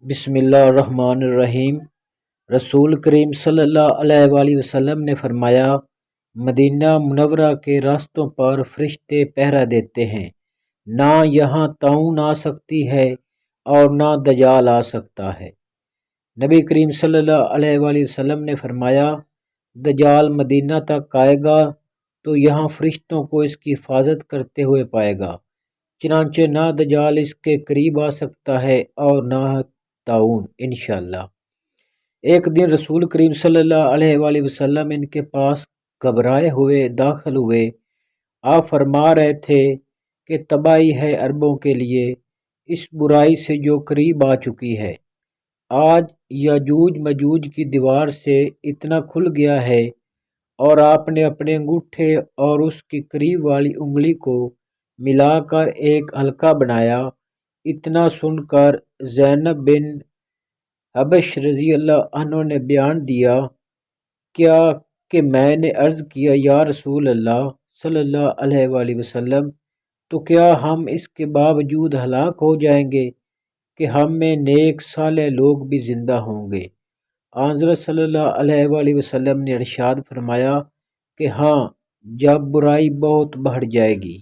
بسم اللہ الرحمن الرحیم۔ رسول کریم صلی اللہ علیہ وآلہ وسلم نے فرمایا، مدینہ منورہ کے راستوں پر فرشتے پہرا دیتے ہیں، نہ یہاں طاعون آ سکتی ہے اور نہ دجال آ سکتا ہے۔ نبی کریم صلی اللہ علیہ وآلہ وسلم نے فرمایا، دجال مدینہ تک آئے گا تو یہاں فرشتوں کو اس کی حفاظت کرتے ہوئے پائے گا، چنانچہ نہ دجال اس کے قریب آ سکتا ہے اور نہ طاعون انشاءاللہ۔ ایک دن رسول کریم صلی اللہ علیہ وآلہ وسلم ان کے پاس گھبرائے ہوئے داخل ہوئے۔ آپ فرما رہے تھے کہ تباہی ہے عربوں کے لیے اس برائی سے جو قریب آ چکی ہے۔ آج یاجوج ماجوج کی دیوار سے اتنا کھل گیا ہے، اور آپ نے اپنے انگوٹھے اور اس کی قریب والی انگلی کو ملا کر ایک حلقہ بنایا۔ اتنا سن کر زینب بن حبش رضی اللہ عنہ نے بیان دیا کیا کہ میں نے عرض کیا، یا رسول اللہ صلی اللہ علیہ وآلہ وسلم، تو کیا ہم اس کے باوجود ہلاک ہو جائیں گے کہ ہم میں نیک صالح لوگ بھی زندہ ہوں گے؟ حضرت صلی اللہ علیہ وآلہ وسلم نے ارشاد فرمایا کہ ہاں، جب برائی بہت بڑھ جائے گی